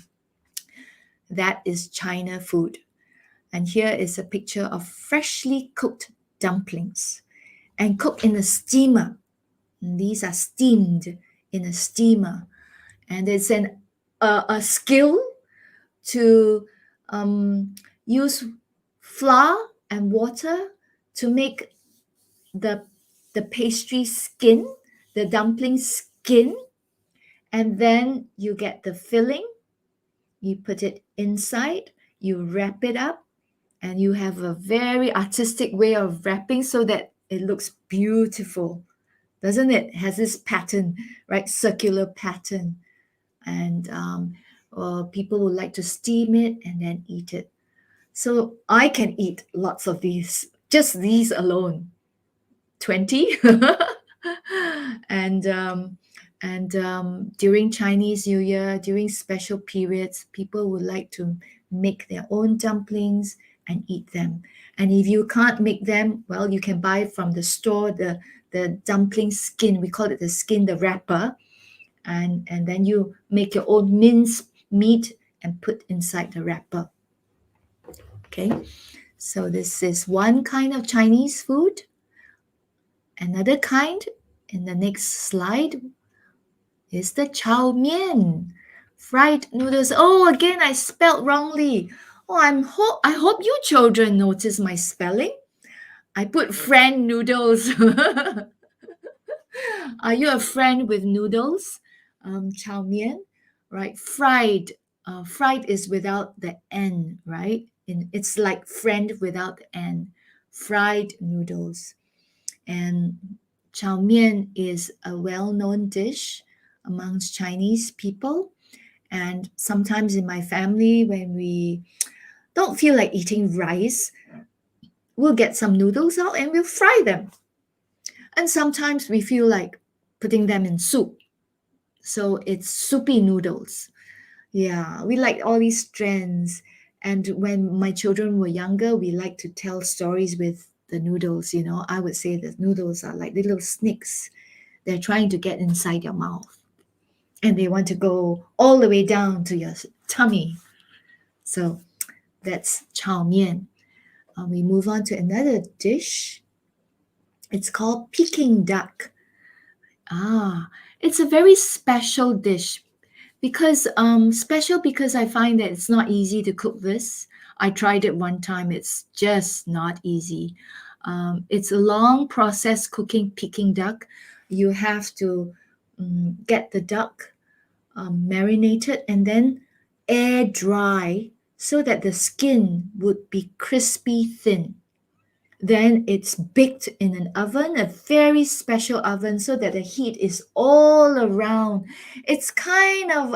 That is China food. And here is a picture of freshly cooked dumplings and cooked in a steamer. And these are steamed in a steamer. And it's a skill to use flour and water to make the pastry skin, the dumpling skin, and then you get the filling, you put it inside, you wrap it up, and you have a very artistic way of wrapping so that it looks beautiful, doesn't it? It has this pattern, right? Circular pattern. And people would like to steam it and then eat it. So I can eat lots of these, just these alone, 20. and during Chinese New Year, during special periods, people would like to make their own dumplings and eat them. And if you can't make them, well, you can buy from the store the dumpling skin. We call it the skin, the wrapper. And then you make your own minced meat and put inside the wrapper. Okay, so this is one kind of Chinese food. Another kind in the next slide is the Chow Mian, fried noodles. Oh, again, I spelled wrongly. Oh, I hope you children notice my spelling. I put friend noodles. Are you a friend with noodles? Chow Mian, right? Fried. Fried is without the N, right? It's like friend without the N. Fried noodles. And Chow Mian is a well-known dish amongst Chinese people. And sometimes in my family, when we don't feel like eating rice, we'll get some noodles out and we'll fry them. And sometimes we feel like putting them in soup. So it's soupy noodles. Yeah, we like all these trends. And when my children were younger, we like to tell stories with the noodles. I would say that noodles are like little snakes. They're trying to get inside your mouth and they want to go all the way down to your tummy. So that's chow mian. We move on to another dish. It's called Peking duck. Ah, it's a very special dish because I find that it's not easy to cook this. I tried it one time. It's just not easy. It's a long process cooking Peking duck. You have to get the duck marinated and then air dry so that the skin would be crispy thin. Then it's baked in an oven, a very special oven, so that the heat is all around. It's kind of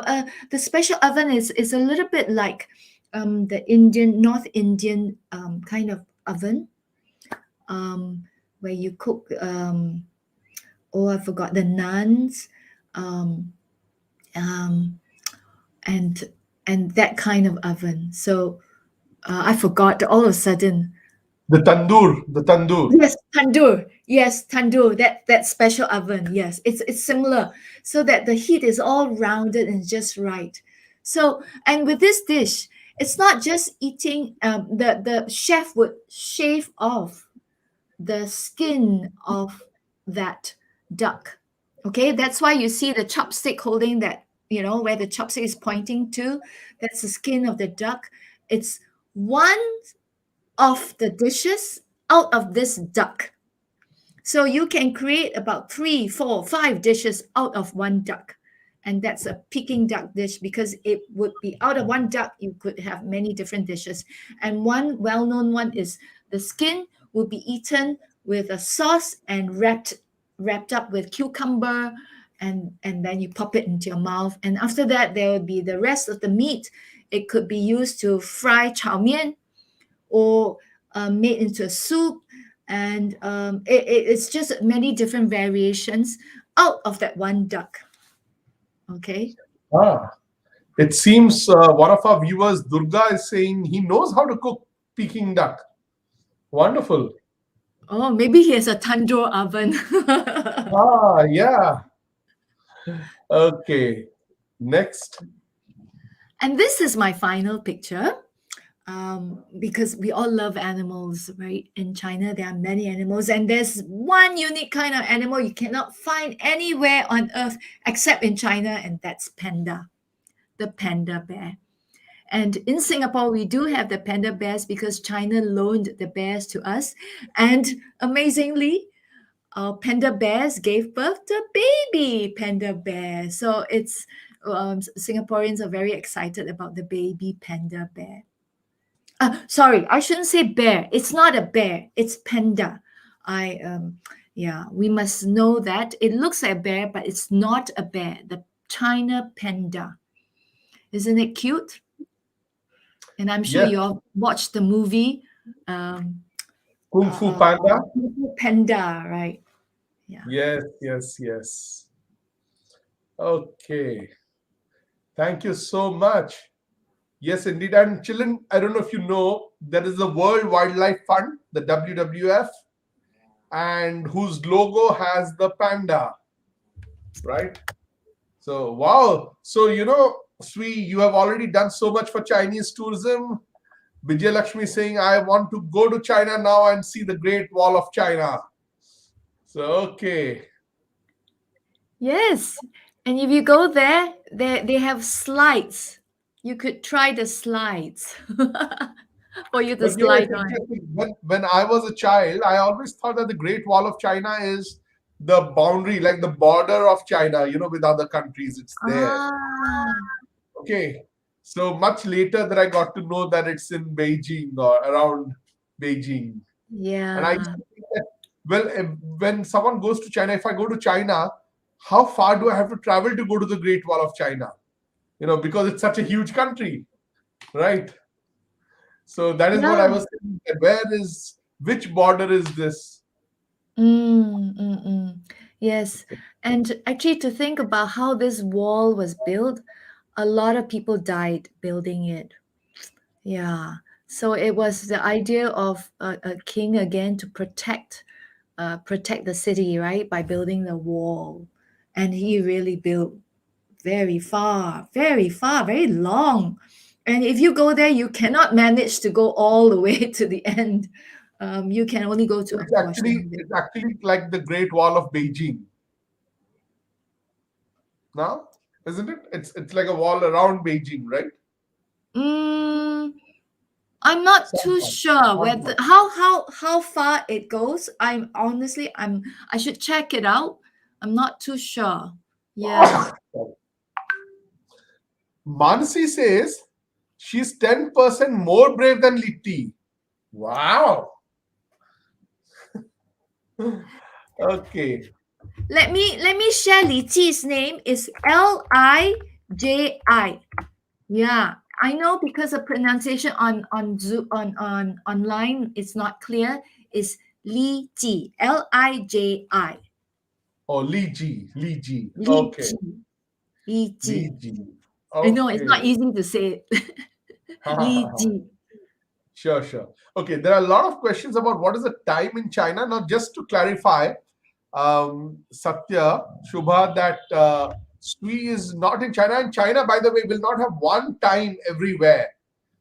the special oven is a little bit like the North Indian kind of oven, where you cook. Oh, I forgot the naans, um, um, and that kind of oven. So I forgot all of a sudden. The tandoor. Yes, tandoor. Yes, tandoor. That special oven. Yes, it's similar, so that the heat is all rounded and just right. So, and with this dish, it's not just eating. The chef would shave off the skin of that duck. Okay, that's why you see the chopstick holding that. Where the chopstick is pointing to. That's the skin of the duck. It's one of the dishes out of this duck. So you can create about 3, 4, 5 dishes out of one duck. And that's a Peking duck dish because it would be out of one duck, you could have many different dishes. And one well known one is the skin will be eaten with a sauce and wrapped up with cucumber. And then you pop it into your mouth. And after that, there will be the rest of the meat. It could be used to fry chow mian or made into a soup. And it's just many different variations out of that one duck. Okay. Ah, it seems one of our viewers, Durga, is saying he knows how to cook Peking duck. Wonderful. Oh, maybe he has a tandoor oven. Ah, yeah. Okay. Next. And this is my final picture. Because we all love animals, right? In China, there are many animals, and there's one unique kind of animal you cannot find anywhere on earth except in China, and that's panda, the panda bear. And in Singapore, we do have the panda bears because China loaned the bears to us. And amazingly, our panda bears gave birth to baby panda bear. So it's Singaporeans are very excited about the baby panda bear. Sorry, I shouldn't say bear. It's not a bear. It's panda. Yeah, we must know that it looks like a bear, but it's not a bear. The China panda. Isn't it cute? And I'm sure Yes. you all watched the movie um, Kung Fu Panda. Panda, right? Yeah. Yes, yes, yes. Okay. Thank you so much. Yes, indeed. And children, I don't know if you know, there is the World Wildlife Fund, the WWF, and whose logo has the panda, right? So, wow. So, Swee, you have already done so much for Chinese tourism. Vijay Lakshmi saying, I want to go to China now and see the Great Wall of China. So, okay. Yes. And if you go there, they have slides. You could try the slides for you to But it's slide on. interesting. When I was a child, I always thought that the Great Wall of China is the boundary, like the border of China, with other countries. It's there. Ah, Okay. So much later that I got to know that it's in Beijing or around Beijing. And I used yeah. to think that, well, when someone goes to China, if I go to China, how far do I have to travel to go to the Great Wall of China? because it's such a huge country, right? So that is what I Yeah. was saying. Which border is this? Yes. And actually, to think about how this wall was built, a lot of people died building it. Yeah. So it was the idea of a king again to protect the city, right, by building the wall. And he really built very far, very long. And if you go there, you cannot manage to go all the way to the end. You can only go to a It's portion actually of it. it's actually like the Great Wall of Beijing now, isn't it? It's like a wall around Beijing, right? Mm, I'm not too Somewhat, sure not whether much. how far it goes. I should check it out. I'm not too sure. Yeah. Mansi says she's 10% more brave than Litti. Wow. Okay. Let me share Li Ji's name is Liji. Yeah, I know because the pronunciation on Zoom on online is not clear. It's Li Ji, Liji. Oh, Li Ji. Li Ji. Li Okay. Ji, Li Ji. Li Ji. I know it's not Okay. easy to say it. Li Ji. Sure, sure. Okay, there are a lot of questions about what is the time in China. Now, just to clarify, Satya, Shubha, that Swee is not in China. And China, by the way, will not have one time everywhere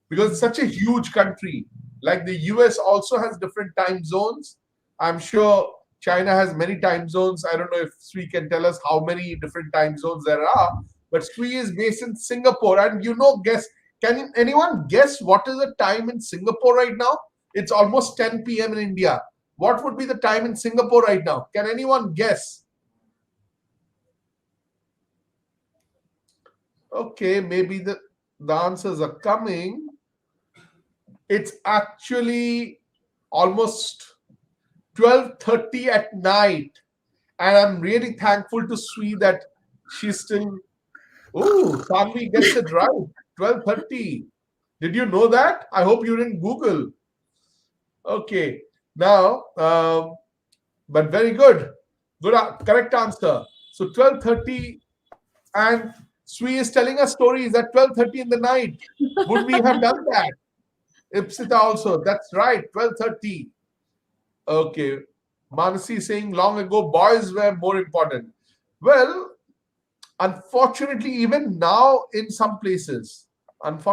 because it's such a huge country. Like the US also has different time zones. I'm sure China has many time zones. I don't know if Swee can tell us how many different time zones there are. But Swee is based in Singapore. And guess, can anyone guess what is the time in Singapore right now? It's almost 10 p.m. in India. What would be the time in Singapore right now? Can anyone guess? Okay, maybe the answers are coming. It's actually almost 12:30 at night, and I'm really thankful to Sri that she's still. Oh, Sanvi gets it right. 12:30. Did you know that? I hope you didn't Google. Okay, now, but very good. Good, correct answer. So 12:30, and Sri is telling us stories at 12:30 in the night. Would we have done that? Ipsita also. That's right. 12:30. Okay. Manasi saying long ago boys were more important. Well, unfortunately, even now in some places, and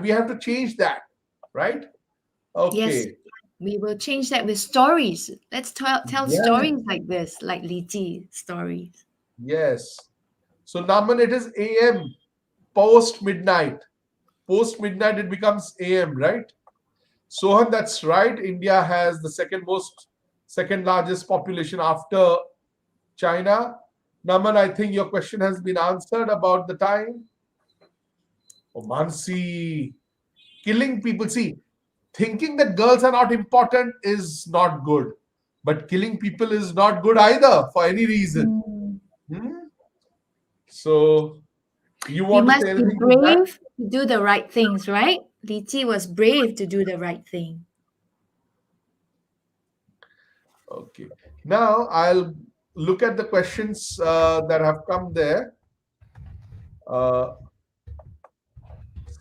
we have to change that, right? Yes, Okay. we will change that with stories. Let's tell Yes. stories like this, like Li Ji stories. Yes. So, Naman, it is AM, post midnight. Post midnight, it becomes AM, right? Sohan, that's right. India has the second largest population after China. Naman, I think your question has been answered about the time. Oh, Mansi, killing people. See, thinking that girls are not important is not good, but killing people is not good either for any reason. Mm. Hmm? So, you We want to must say be anything to that? brave to do the right things, right? Li Ji was brave to do the right thing. Okay. Now, I'll look at the questions that have come there. Uh,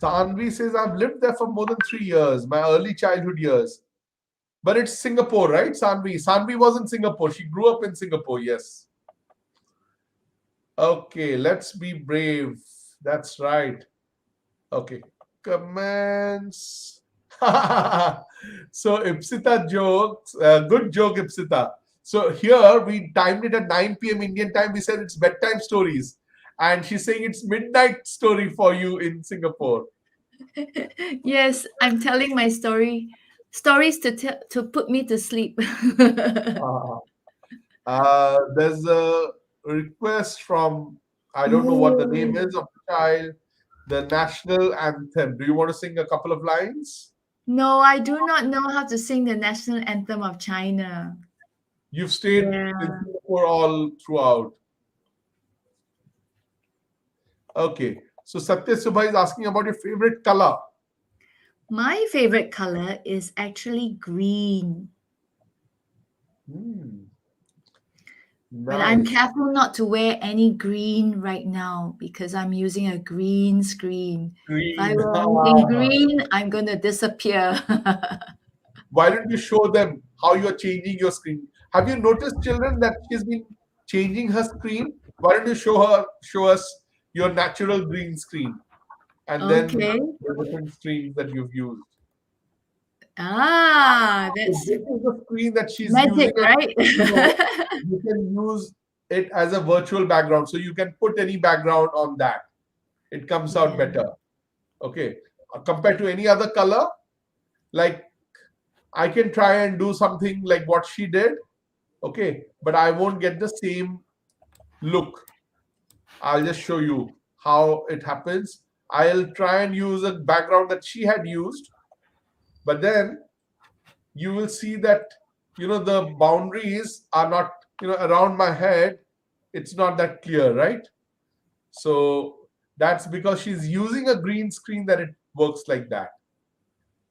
Sanvi says, I've lived there for more than 3 years, my early childhood years. But it's Singapore, right, Sanvi? Sanvi was in Singapore. She grew up in Singapore, yes. Okay, let's be brave. That's right. Okay. Comments. So, Ipsita jokes. Good joke, Ipsita. So, here we timed it at 9 p.m. Indian time. We said it's bedtime stories. And she's saying it's midnight story for you in Singapore. Yes, I'm telling my stories to put me to sleep. Uh, there's a request from, I don't know what the name Oh, is of the child, the national anthem. Do you want to sing a couple of lines? no, I do not know how to sing the national anthem of China. You've stayed in Yeah. Singapore all throughout. Okay. So Satya Subha is asking about your favorite color. My favorite color is actually green, Hmm, but I'm nice. careful not to wear any green right now because I'm using a green screen. If I Green. wear anything green, I'm going to disappear. Why don't you show them how you're changing your screen? Have you noticed, children, that she's been changing her screen? Why don't you show us your natural green screen and then Okay. the different screens that you've used? Ah, So that's this is the screen that she's using, magic, and right? you know you can use it as a virtual background. So you can put any background on that. It comes out Yeah. better. Okay. Compared to any other color, like I can try and do something like what she did, okay, but I won't get the same look. I'll just show you how it happens. I'll try and use a background that she had used, but then you will see that the boundaries are not around my head. It's not that clear, right? So that's because she's using a green screen that it works like that.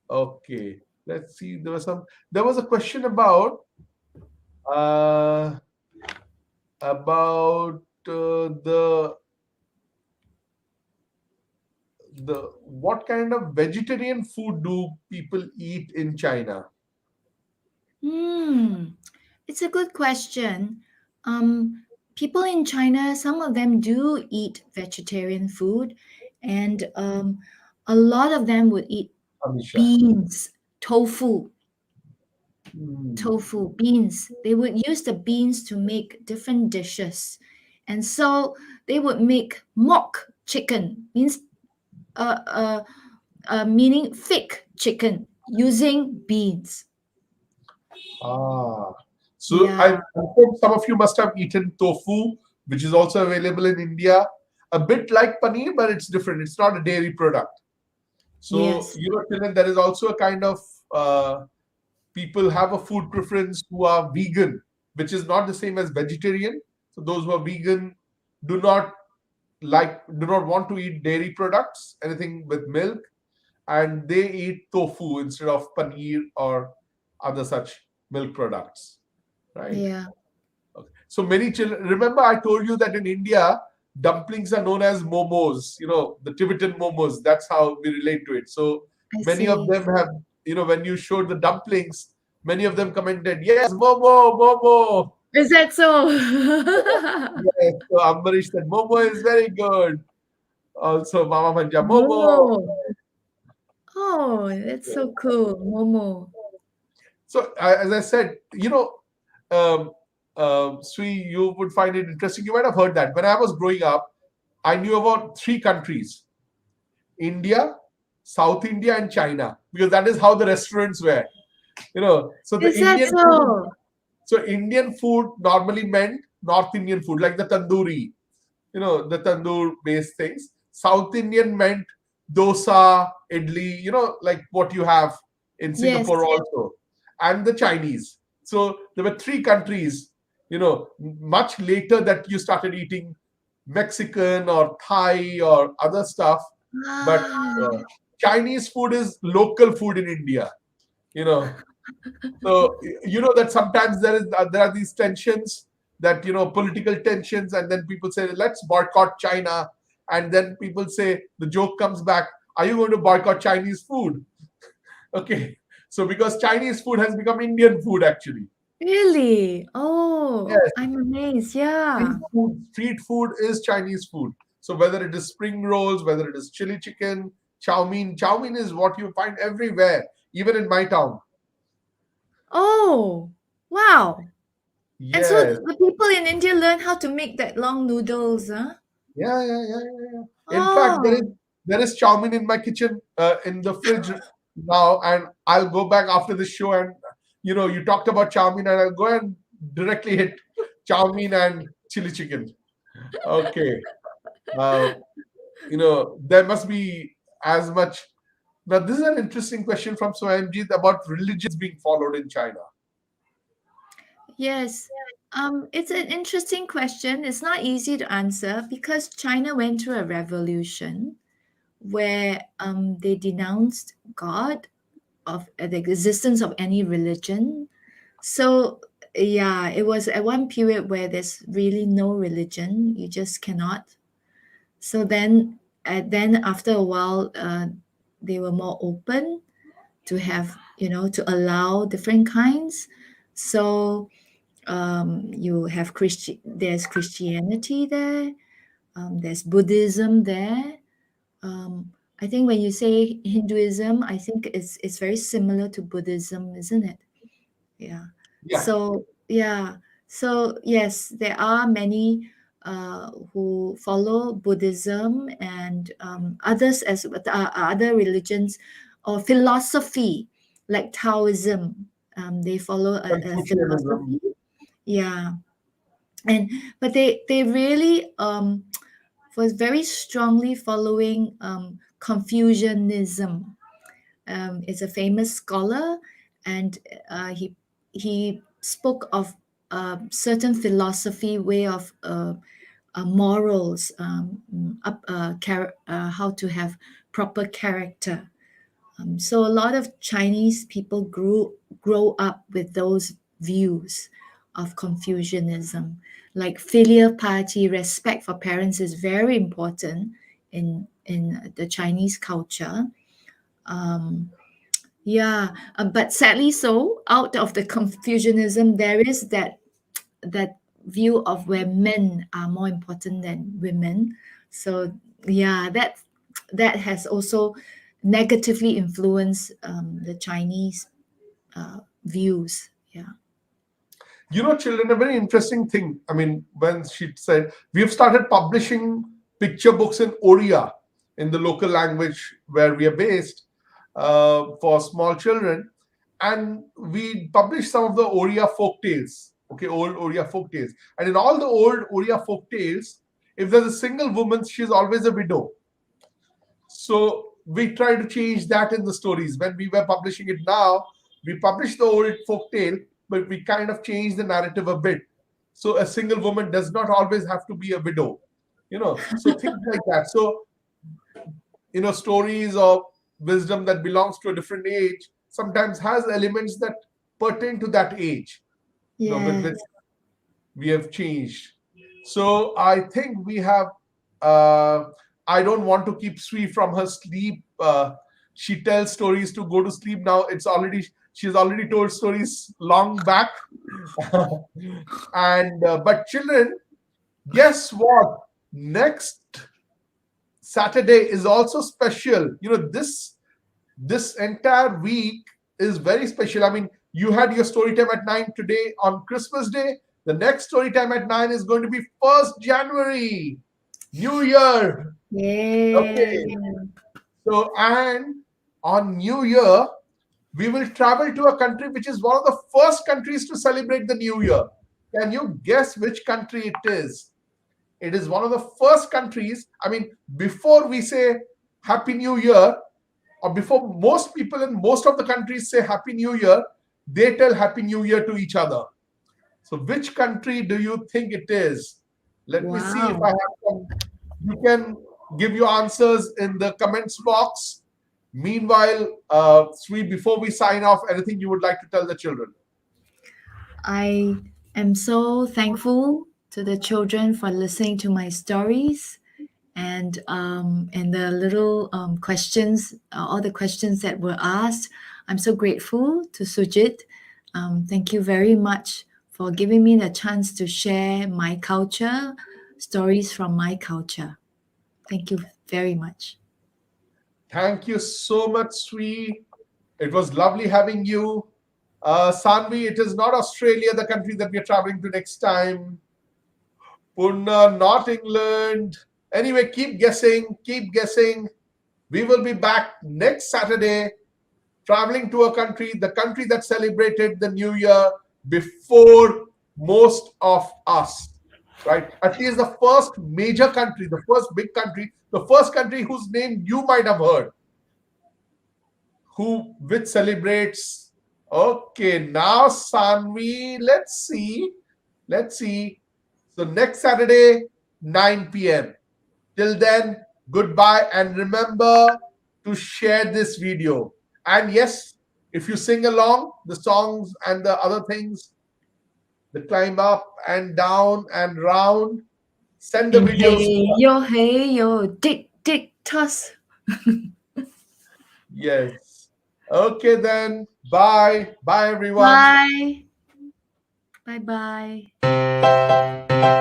Okay, let's see. There was a question uh about the what kind of vegetarian food do people eat in China? Hmm. It's a good question. Um, People in China, some of them do eat vegetarian food, and a lot of them would eat Amisha. beans, tofu, Hmm. beans. They would use the beans to make different dishes. And so they would make mock chicken, means uh, uh, meaning fake chicken using beans. Ah. So I Yeah, hope some of you must have eaten tofu, which is also available in India. A bit like paneer, but it's different. It's not a dairy product. So, yes, children, there is also a kind of people have a food preference who are vegan, which is not the same as vegetarian. So those who are vegan do not do not want to eat dairy products, anything with milk, and they eat tofu instead of paneer or other such milk products, right? yeah, Okay. So many children, remember I told you that in India, dumplings are known as momos, the Tibetan momos. That's how we relate to it. So I many of see. them have, when you showed the dumplings, many of them commented, yes, momo, momo. Is that so? Yes. So Ambarish said, momo is very good. Also, Mama Manja, momo. Momo. Oh, that's so cool. Momo. So, as I said, um, Sui, you would find it interesting. You might have heard that. When I was growing up, I knew about three countries: India, South India, and China, because that is how the restaurants were. So the Is that Indian food, so? so Indian food normally meant North Indian food, like the tandoori, the tandoor based things. South Indian meant dosa, idli, like what you have in Yes. Singapore also, and the Chinese. So there were three countries, much later that you started eating Mexican or Thai or other stuff. But Ah, Chinese food is local food in India, you know. So you know that sometimes there are these tensions, that political tensions, and then people say let's boycott China, and then people say, the joke comes back, are you going to boycott Chinese food? Okay, so because Chinese food has become Indian food actually. really? Oh, Yes, I'm amazed. Yeah. street food is Chinese food. So whether it is spring rolls, whether it is chili chicken, chow mein is what you find everywhere, even in my town. Oh, wow. And so Yes. the people in India learn how to make that long noodles, huh? Yeah, yeah, yeah, yeah, yeah. In fact, there is Oh, there is chow mein in my kitchen, in the fridge now, and I'll go back after the show, and you talked about chow mein, and I'll go and directly hit chow mein and chili chicken. Okay, uh, there must be as much. Now, this is an interesting question from Swayamjit about religions being followed in China. yes. It's an interesting question. It's not easy to answer because China went through a revolution where they denounced God of the existence of any religion. So yeah, it was at one period where there's really no religion. You just cannot. So then after a while, they were more open to have to allow different kinds. So you have there's Christianity there, there's Buddhism there. I think when you say Hinduism, I think it's very similar to Buddhism, isn't it? Yeah. Yeah. So yeah. So yes, there are many who follow Buddhism and other religions or philosophy like Taoism. They follow a Confucianism. philosophy. Yeah, and but they really was very strongly following Confucianism. Is a famous scholar, and he spoke of certain philosophy, way of morals, how to have proper character. So a lot of Chinese people grow up with those views of Confucianism, like filial piety, respect for parents is very important in the Chinese culture. Um, yeah, but sadly, so out of the Confucianism, there is that view of where men are more important than women. So yeah, that has also negatively influenced the Chinese views. Yeah. Children, a very interesting thing. I mean, when she said we have started publishing picture books in Oriya, in the local language where we are based, for small children, and we publish some of the Oriya folk tales. Okay, old Oriya folk tales, and in all the old Oriya folk tales, if there's a single woman, she's always a widow. So we try to change that in the stories. When we were publishing it now, we published the old folk tale, but we kind of changed the narrative a bit. So a single woman does not always have to be a widow. So things like that. So, stories of wisdom that belongs to a different age sometimes has elements that pertain to that age, with which Yes. we have changed. So I think we have. Uh, I don't want to keep Sri from her sleep. She tells stories to go to sleep now. She's already told stories long back. And but children, guess what? Next Saturday is also special. This entire week is very special. I mean, you had your story time at 9 today on Christmas Day. The next story time at 9 is going to be 1st January, New Year. Yay. Okay. So, and on New Year, we will travel to a country which is one of the first countries to celebrate the New Year. Can you guess which country it is? It is one of the first countries. I mean, before we say Happy New Year, or before most people in most of the countries say Happy New Year, they tell Happy New Year to each other. So, which country do you think it is? Let me see if I Wow. have some. You can give your answers in the comments box. Meanwhile, Sri, before we sign off, anything you would like to tell the children? I am so thankful to the children for listening to my stories and the little questions, all the questions that were asked. I'm so grateful to Sujit. Thank you very much for giving me the chance to share my culture, stories from my culture. Thank you very much. Thank you so much, Sri. It was lovely having you. Sanvi, it is not Australia, the country that we are traveling to next time. Pune, not England. Anyway, keep guessing, keep guessing. We will be back next Saturday, traveling to a country, the country that celebrated the New Year before most of us, right? At least the first major country, the first big country, the first country whose name you might have heard, which celebrates. Okay, now Sanvi, let's see. Let's see. So next Saturday, 9 p.m. Till then, goodbye, and remember to share this video. And yes, if you sing along the songs and the other things, the climb up and down and round, send the And videos to us. hey yo, dick, dick, toss. Yes. Okay, then. Bye. Bye, everyone. Bye. Bye bye.